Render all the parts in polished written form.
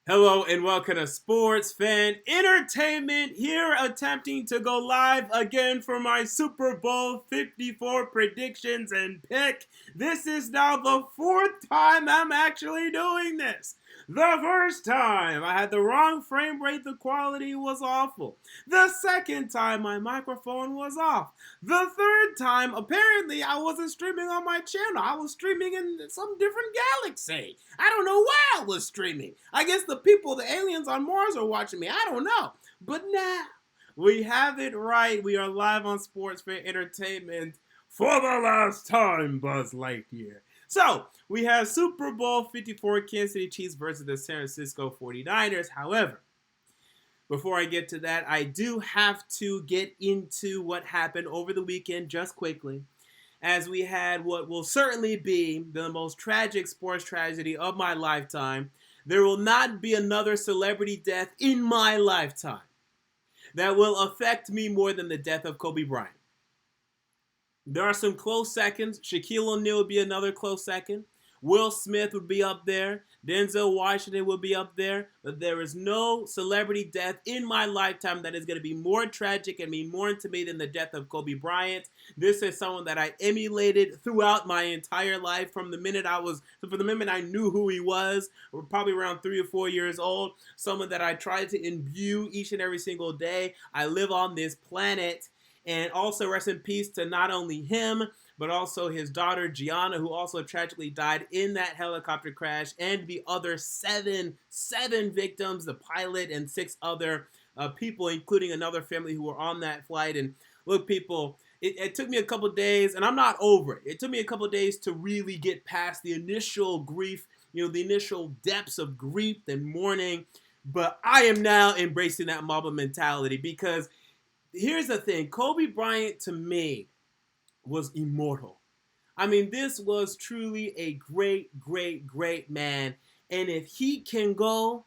Hello and welcome to Sports Fan Entertainment, here attempting to go live again for my Super Bowl 54 predictions and pick. This is now the fourth time I'm actually doing this. The first time I had the wrong frame rate, the quality was awful. The second time my microphone was off. The third time apparently I wasn't streaming on my channel. I was streaming in some different galaxy. I don't know where I was streaming. I guess the people, the aliens on Mars are watching me. I don't know. But now we have it right. We are live on Sports Fan Entertainment for the last time, Buzz Lightyear. So, we have Super Bowl 54 Kansas City Chiefs versus the San Francisco 49ers. However, before I get to that, I do have to get into what happened over the weekend just quickly, as we had what will certainly be the most tragic sports tragedy of my lifetime. There will not be another celebrity death in my lifetime that will affect me more than the death of Kobe Bryant. There are some close seconds. Shaquille O'Neal would be another close second. Will Smith would be up there. Denzel Washington would be up there. But there is no celebrity death in my lifetime that is going to be more tragic and mean more to me than the death of Kobe Bryant. This is someone that I emulated throughout my entire life from the minute I knew who he was, probably around 3 or 4 years old. Someone that I tried to imbue each and every single day. I live on this planet. And also rest in peace to not only him, but also his daughter Gianna, who also tragically died in that helicopter crash, and the other seven victims, the pilot and 6 other people, including another family who were on that flight. And look, people, it took me a couple days, and I'm not over it. It took me a couple days to really get past the initial grief, the initial depths of grief and mourning. But I am now embracing that Mamba mentality, because here's the thing. Kobe Bryant, to me, was immortal. I mean, this was truly a great, great, great man. And if he can go,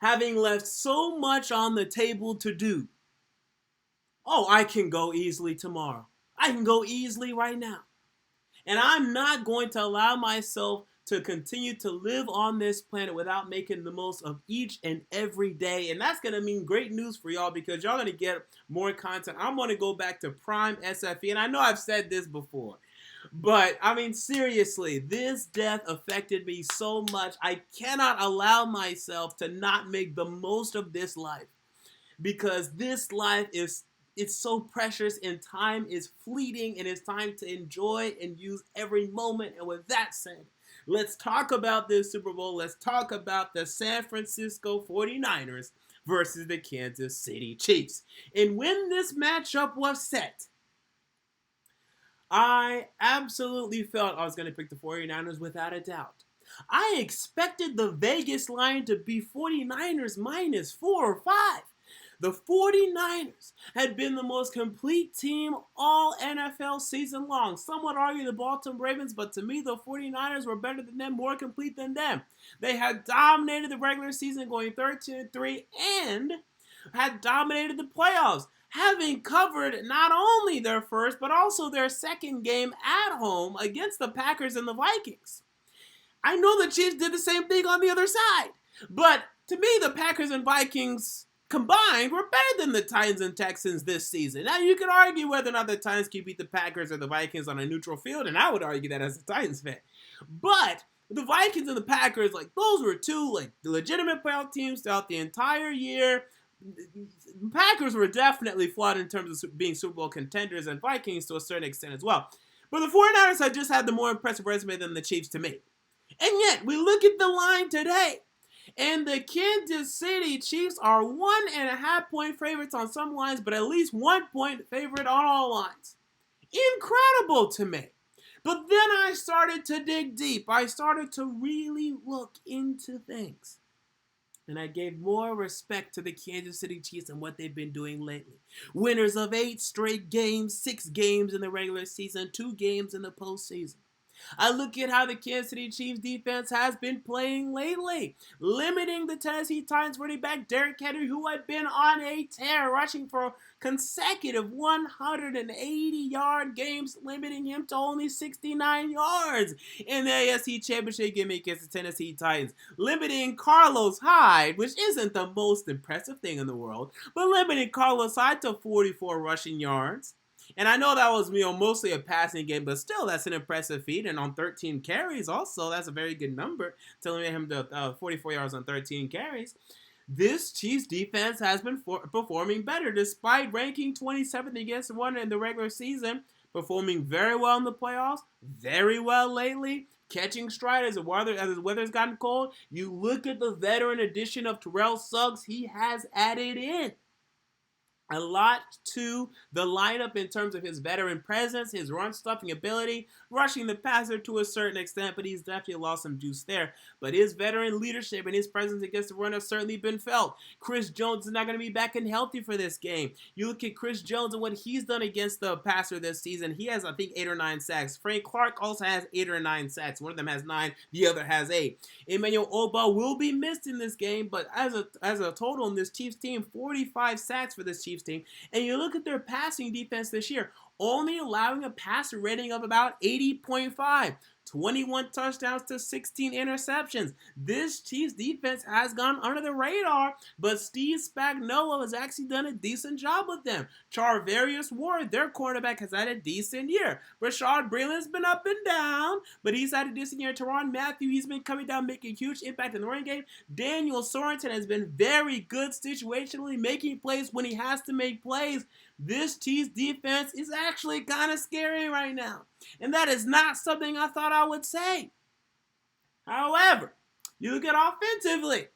having left so much on the table to do, I can go easily tomorrow. I can go easily right now. And I'm not going to allow myself to continue to live on this planet without making the most of each and every day. And that's going to mean great news for y'all, because y'all going to get more content. I'm going to go back to prime SFE. And I know I've said this before, but I mean, seriously, this death affected me so much. I cannot allow myself to not make the most of this life, because this life it's so precious, and time is fleeting, and it's time to enjoy and use every moment. And with that said, let's talk about this Super Bowl. Let's talk about the San Francisco 49ers versus the Kansas City Chiefs. And when this matchup was set, I absolutely felt I was going to pick the 49ers without a doubt. I expected the Vegas line to be 49ers minus 4 or 5. The 49ers had been the most complete team all NFL season long. Some would argue the Baltimore Ravens, but to me, the 49ers were better than them, more complete than them. They had dominated the regular season, going 13-3, and had dominated the playoffs, having covered not only their first, but also their second game at home against the Packers and the Vikings. I know the Chiefs did the same thing on the other side, but to me, the Packers and Vikings combined were better than the Titans and Texans this season. Now, you could argue whether or not the Titans can beat the Packers or the Vikings on a neutral field, and I would argue that as a Titans fan. But the Vikings and the Packers, those were two legitimate playoff teams throughout the entire year. The Packers were definitely flawed in terms of being Super Bowl contenders, and Vikings to a certain extent as well. But the 49ers had just had the more impressive resume than the Chiefs to me. And yet, we look at the line today, and the Kansas City Chiefs are 1.5 point favorites on some lines, but at least 1 point favorite on all lines. Incredible to me. But then I started to dig deep. I started to really look into things. And I gave more respect to the Kansas City Chiefs and what they've been doing lately. Winners of 8 straight games, 6 games in the regular season, 2 games in the postseason. I look at how the Kansas City Chiefs defense has been playing lately, limiting the Tennessee Titans running back Derrick Henry, who had been on a tear, rushing for consecutive 180-yard games, limiting him to only 69 yards in the AFC Championship game against the Tennessee Titans, limiting Carlos Hyde, which isn't the most impressive thing in the world, but limiting Carlos Hyde to 44 rushing yards. And I know that was mostly a passing game, but still, that's an impressive feat. And on 13 carries, also, that's a very good number to limit him to 44 yards on 13 carries. This Chiefs defense has been performing better, despite ranking 27th against the run in the regular season, performing very well in the playoffs, very well lately, catching stride as the weather's gotten cold. You look at the veteran addition of Terrell Suggs, he has added in a lot to the lineup in terms of his veteran presence, his run-stuffing ability, rushing the passer to a certain extent, but he's definitely lost some juice there. But his veteran leadership and his presence against the run have certainly been felt. Chris Jones is not going to be back and healthy for this game. You look at Chris Jones and what he's done against the passer this season. He has, I think, 8 or 9 sacks. Frank Clark also has 8 or 9 sacks. One of them has 9, the other has 8. Emmanuel Ogbah will be missed in this game, but as a total in this Chiefs team, 45 sacks for this Chiefs team. And you look at their passing defense this year, only allowing a passer rating of about 80.5. 21 touchdowns to 16 interceptions. This Chiefs defense has gone under the radar, but Steve Spagnuolo has actually done a decent job with them. Charvarius Ward, their quarterback, has had a decent year. Rashad Breeland's been up and down, but he's had a decent year. Tyrann Mathieu, he's been coming down, making a huge impact in the running game. Daniel Sorensen has been very good situationally, making plays when he has to make plays. This Chiefs defense is actually kind of scary right now. And that is not something I thought I would say. However, you look at offensively.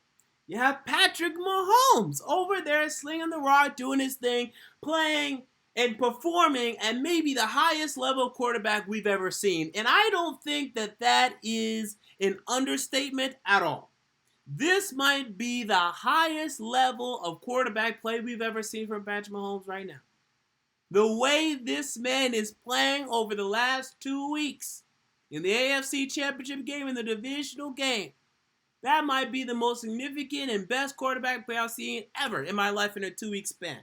You have Patrick Mahomes over there slinging the rock, doing his thing, playing and performing at maybe the highest level quarterback we've ever seen. And I don't think that is an understatement at all. This might be the highest level of quarterback play we've ever seen from Patrick Mahomes right now. The way this man is playing over the last 2 weeks in the AFC Championship game and the divisional game, that might be the most significant and best quarterback play I've seen ever in my life in a 2-week span.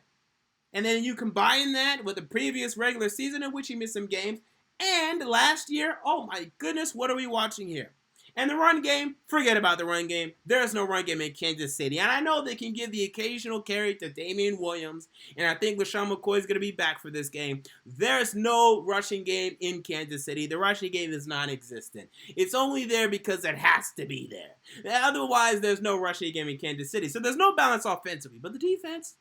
And then you combine that with the previous regular season in which he missed some games, and last year, oh my goodness, what are we watching here? And the run game, forget about the run game. There's no run game in Kansas City. And I know they can give the occasional carry to Damian Williams, and I think LaShawn McCoy is going to be back for this game. There's no rushing game in Kansas City. The rushing game is non-existent. It's only there because it has to be there. Otherwise, there's no rushing game in Kansas City. So there's no balance offensively. But the defense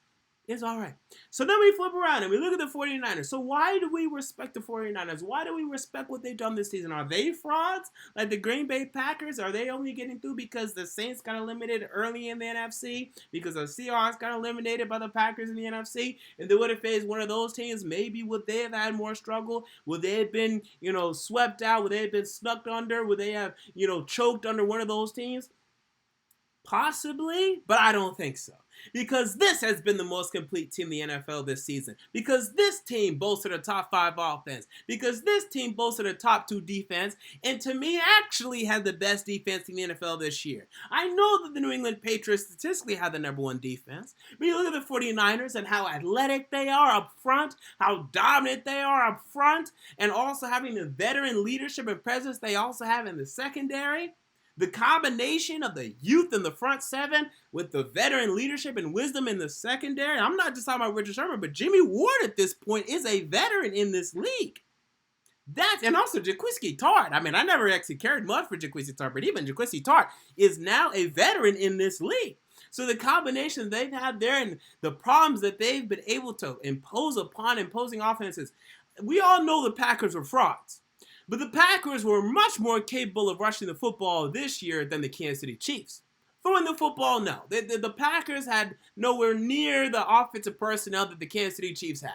is all right. So then we flip around and we look at the 49ers. So why do we respect the 49ers? Why do we respect what they've done this season? Are they frauds like the Green Bay Packers? Are they only getting through because the Saints got eliminated early in the NFC? Because the Seahawks got eliminated by the Packers in the NFC? And they would have faced one of those teams. Maybe would they have had more struggle? Would they have been, swept out? Would they have been snuck under? Would they have, choked under one of those teams? Possibly, but I don't think so. Because this has been the most complete team in the NFL this season. Because this team boasted a top 5 offense. Because this team boasted a top 2 defense. And to me, actually had the best defense in the NFL this year. I know that the New England Patriots statistically have the number 1 defense. But you look at the 49ers and how athletic they are up front. How dominant they are up front. And also having the veteran leadership and presence they also have in the secondary. The combination of the youth in the front 7 with the veteran leadership and wisdom in the secondary. I'm not just talking about Richard Sherman, but Jimmy Ward at this point is a veteran in this league. And also Jaquiski Tartt. I mean, I never actually cared much for Jaquiski Tartt, but even Jaquiski Tartt is now a veteran in this league. So the combination they've had there and the problems that they've been able to impose upon imposing offenses. We all know the Packers were frauds. But the Packers were much more capable of rushing the football this year than the Kansas City Chiefs. Throwing the football, no. The Packers had nowhere near the offensive personnel that the Kansas City Chiefs have.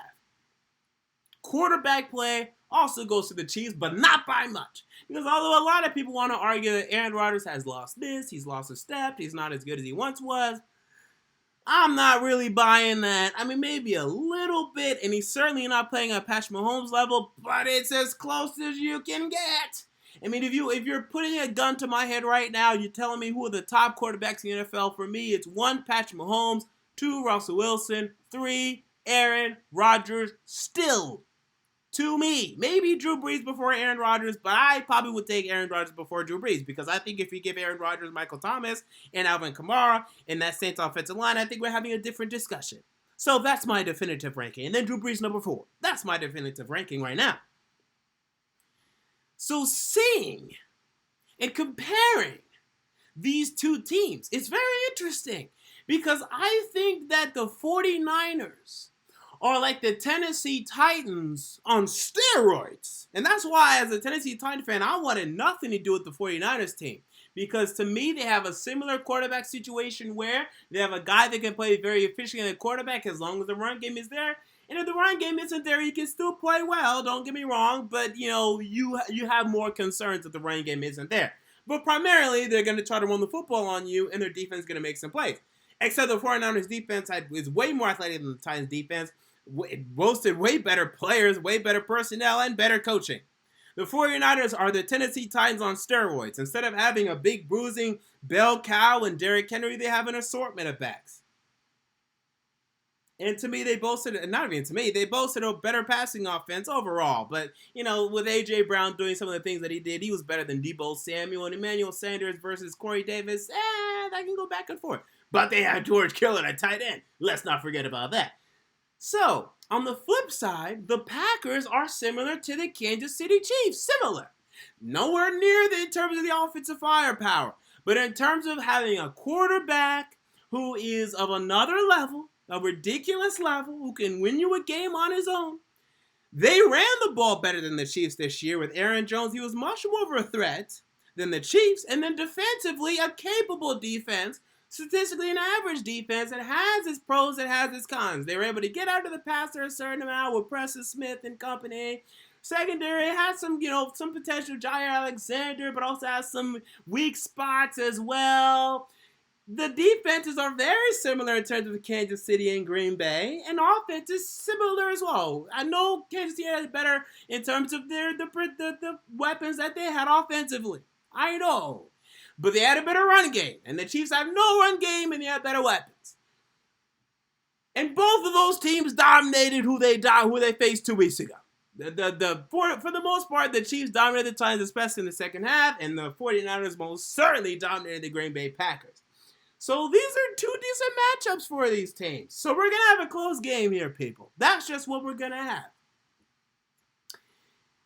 Quarterback play also goes to the Chiefs, but not by much. Because although a lot of people want to argue that Aaron Rodgers has lost this, he's lost a step, he's not as good as he once was, I'm not really buying that. I mean, maybe a little bit, and he's certainly not playing at Patrick Mahomes level, but it's as close as you can get. I mean, if you're putting a gun to my head right now, you're telling me who are the top quarterbacks in the NFL. For me, it's 1, Patrick Mahomes, 2, Russell Wilson, 3, Aaron Rodgers, still. To me, maybe Drew Brees before Aaron Rodgers, but I probably would take Aaron Rodgers before Drew Brees because I think if you give Aaron Rodgers Michael Thomas and Alvin Kamara and that Saints offensive line, I think we're having a different discussion. So that's my definitive ranking. And then Drew Brees number 4. That's my definitive ranking right now. So seeing and comparing these two teams, it's very interesting because I think that the 49ers are like the Tennessee Titans on steroids. And that's why, as a Tennessee Titan fan, I wanted nothing to do with the 49ers team. Because to me, they have a similar quarterback situation where they have a guy that can play very efficiently at quarterback as long as the run game is there. And if the run game isn't there, he can still play well, don't get me wrong. But, you have more concerns if the run game isn't there. But primarily, they're going to try to run the football on you, and their defense is going to make some plays. Except the 49ers defense is way more athletic than the Titans defense. It boasted way better players, way better personnel, and better coaching. The 49ers are the Tennessee Titans on steroids. Instead of having a big bruising bell cow and Derrick Henry, they have an assortment of backs. And to me, they boasted a better passing offense overall. But, with A.J. Brown doing some of the things that he did, he was better than Deebo Samuel and Emmanuel Sanders versus Corey Davis. That can go back and forth. But they had George Kittle at tight end. Let's not forget about that. So, on the flip side, the Packers are similar to the Kansas City Chiefs. Similar. Nowhere near in terms of the offensive firepower. But in terms of having a quarterback who is of another level, a ridiculous level, who can win you a game on his own. They ran the ball better than the Chiefs this year with Aaron Jones. He was much more of a threat than the Chiefs. And then defensively, a capable defense. Statistically, an average defense that has its pros, that has its cons. They were able to get out of the passer a certain amount with Preston Smith and company. Secondary has some potential Jair Alexander, but also has some weak spots as well. The defenses are very similar in terms of Kansas City and Green Bay, and offense is similar as well. I know Kansas City is better in terms of the weapons that they had offensively. I know. But they had a better run game. And the Chiefs have no run game, and they have better weapons. And both of those teams dominated who they faced 2 weeks ago. For the most part, the Chiefs dominated the Titans, especially in the second half, and the 49ers most certainly dominated the Green Bay Packers. So these are 2 decent matchups for these teams. So we're going to have a close game here, people. That's just what we're going to have.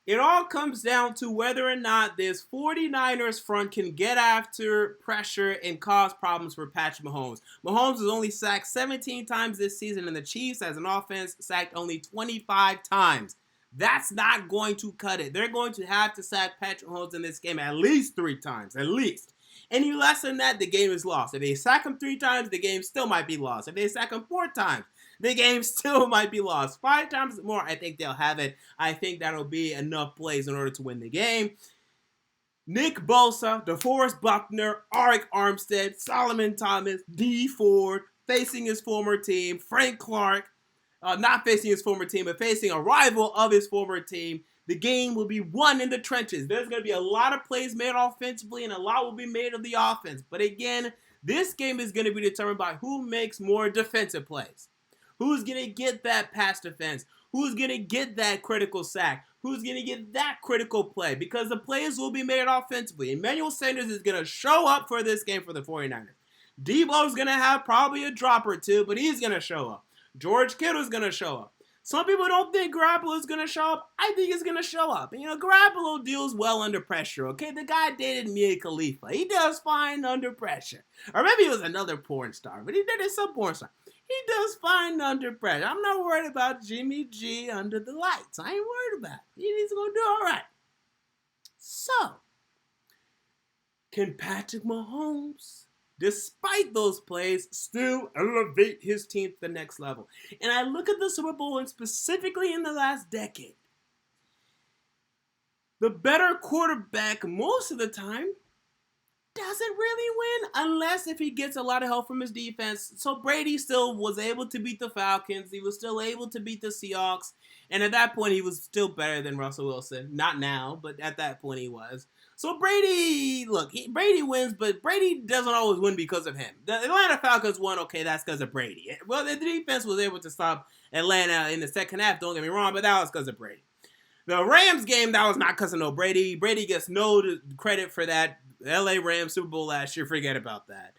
It all comes down to whether or not this 49ers front can get after pressure and cause problems for Patrick Mahomes. Mahomes has only sacked 17 times this season, and the Chiefs, as an offense, sacked only 25 times. That's not going to cut it. They're going to have to sack Patrick Mahomes in this game at least 3 times, at least. Any less than that, the game is lost. If they sack him 3 times, the game still might be lost. If they sack him 4 times, the game still might be lost. 5 times more, I think they'll have it. I think that'll be enough plays in order to win the game. Nick Bosa, DeForest Buckner, Arik Armstead, Solomon Thomas, Dee Ford, facing his former team. Frank Clark, not facing his former team, but facing a rival of his former team. The game will be won in the trenches. There's going to be a lot of plays made offensively, and a lot will be made of the offense. But again, this game is going to be determined by who makes more defensive plays. Who's going to get that pass defense? Who's going to get that critical sack? Who's going to get that critical play? Because the plays will be made offensively. Emmanuel Sanders is going to show up for this game for the 49ers. Deebo's going to have probably a drop or 2, but he's going to show up. George Kittle's going to show up. Some people don't think Garoppolo's going to show up. I think he's going to show up. And, Garoppolo deals well under pressure, okay? The guy dated Mia Khalifa. He does fine under pressure. Or maybe he was another porn star, but he dated some porn star. He does fine under pressure. I'm not worried about Jimmy G under the lights. I ain't worried about it. He's going to do all right. So, can Patrick Mahomes, despite those plays, still elevate his team to the next level? And I look at the Super Bowl, and specifically in the last decade, the better quarterback most of the time doesn't really win unless if he gets a lot of help from his defense. So Brady still was able to beat the Falcons. He was still able to beat the Seahawks. And at that point, he was still better than Russell Wilson. Not now, but at that point he was. So Brady, look, Brady wins, but Brady doesn't always win because of him. The Atlanta Falcons won, okay, that's because of Brady. Well, the defense was able to stop Atlanta in the second half, don't get me wrong, but that was because of Brady. The Rams game, that was not because of no Brady. Brady gets no credit for that LA Rams Super Bowl last year. Forget about that.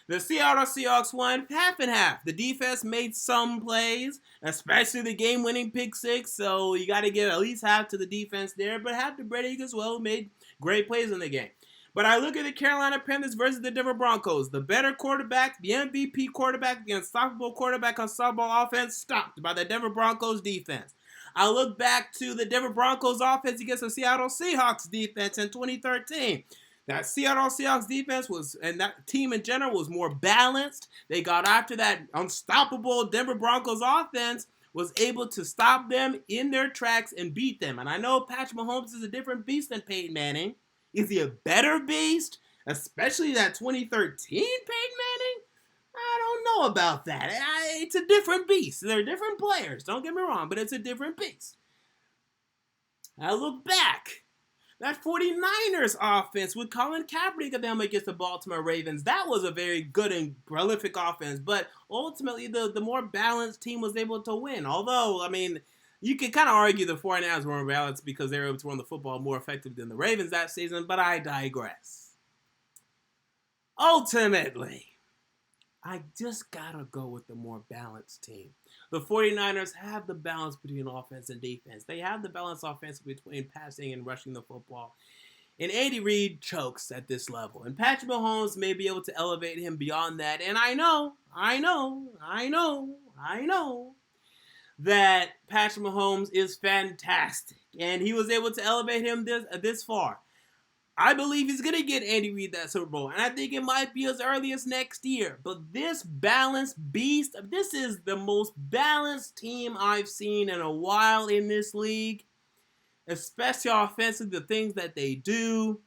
The Seattle Seahawks won half and half. The defense made some plays, especially the game-winning pick six, so you got to give at least half to the defense there, but half to Brady as well, who made great plays in the game. But I look at the Carolina Panthers versus the Denver Broncos. The better quarterback, the MVP quarterback, the unstoppable quarterback, unstoppable offense, stopped by the Denver Broncos defense. I look back to the Denver Broncos offense against the Seattle Seahawks defense in 2013. That Seattle Seahawks defense was, and that team in general was more balanced. They got after that unstoppable Denver Broncos offense, was able to stop them in their tracks and beat them. And I know Patrick Mahomes is a different beast than Peyton Manning. Is he a better beast? Especially that 2013 Peyton Manning? I don't know about that. It's a different beast. They're different players. Don't get me wrong, but it's a different beast. I look back. That 49ers offense with Colin Kaepernick of them against the Baltimore Ravens, that was a very good and prolific offense. But ultimately, the more balanced team was able to win. Although, I mean, you could kind of argue the 49ers were balanced because they were able to run the football more effective than the Ravens that season, but I digress. Ultimately, I just gotta go with the more balanced team. The 49ers have the balance between offense and defense. They have the balance offense between passing and rushing the football. And Andy Reid chokes at this level. And Patrick Mahomes may be able to elevate him beyond that. And I know that Patrick Mahomes is fantastic. And he was able to elevate him this far. I believe he's going to get Andy Reid that Super Bowl, and I think it might be as early as next year. But this balanced beast, this is the most balanced team I've seen in a while in this league, especially offensively, the things that they do.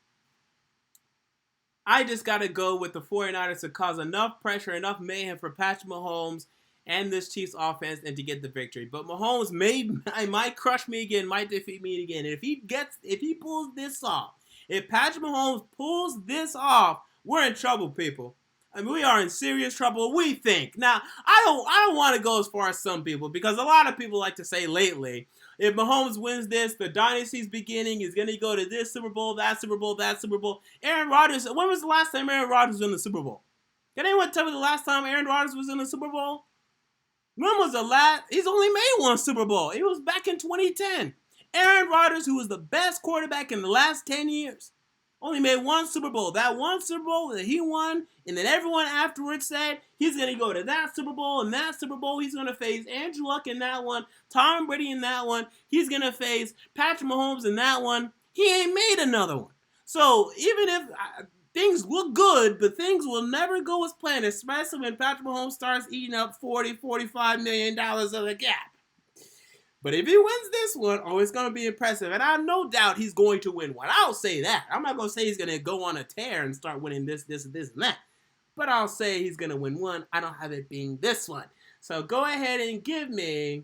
I just got to go with the 49ers to cause enough pressure, enough mayhem for Patrick Mahomes and this Chiefs offense and to get the victory. But Mahomes might crush me again, might defeat me again. And if he pulls this off, if Patrick Mahomes pulls this off, we're in trouble, people. I mean, we are in serious trouble, we think. Now, I don't want to go as far as some people, because a lot of people like to say lately, if Mahomes wins this, the dynasty's beginning. He's going to go to this Super Bowl, that Super Bowl, that Super Bowl. Aaron Rodgers, when was the last time Aaron Rodgers was in the Super Bowl? Can anyone tell me the last time Aaron Rodgers was in the Super Bowl? When was the last? He's only made one Super Bowl. It was back in 2010. Aaron Rodgers, who was the best quarterback in the last 10 years, only made one Super Bowl. That one Super Bowl that he won, and then everyone afterwards said he's going to go to that Super Bowl, and that Super Bowl he's going to face Andrew Luck in that one, Tom Brady in that one, he's going to face Patrick Mahomes in that one. He ain't made another one. So even if things look good, but things will never go as planned, especially when Patrick Mahomes starts eating up $40-45 million of the cap. But if he wins this one, it's going to be impressive. And I have no doubt he's going to win one. I'll say that. I'm not going to say he's going to go on a tear and start winning this, and that. But I'll say he's going to win one. I don't have it being this one. So go ahead and give me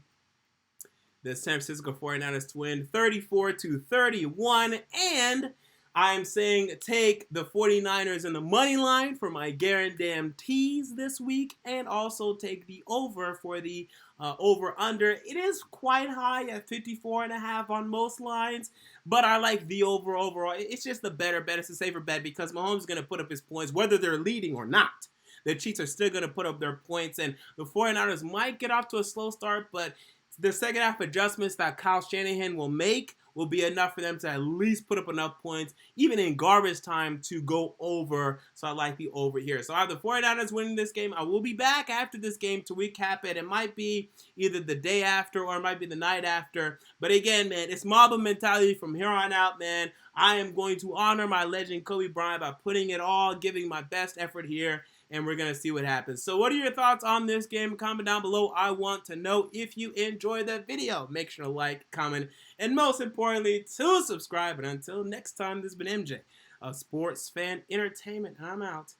the San Francisco 49ers to win 34-31. And I'm saying take the 49ers in the money line for my guarantees this week. And also take the over for the over-under. It is quite high at 54.5 on most lines, but I like the over overall. It's just the better bet. It's a safer bet because Mahomes is going to put up his points whether they're leading or not. The Chiefs are still going to put up their points, and the 49ers might get off to a slow start, but the second half adjustments that Kyle Shanahan will make will be enough for them to at least put up enough points, even in garbage time, to go over. So I like the over here. So I have the 49ers winning this game. I will be back after this game to recap it. It might be either the day after or it might be the night after. But again, man, it's Mamba mentality from here on out, man. I am going to honor my legend, Kobe Bryant, by putting it all, giving my best effort here. And we're going to see what happens. So what are your thoughts on this game? Comment down below. I want to know if you enjoyed that video. Make sure to like, comment, and most importantly, to subscribe. And until next time, this has been MJ of Sports Fan Entertainment. I'm out.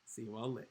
See you all later.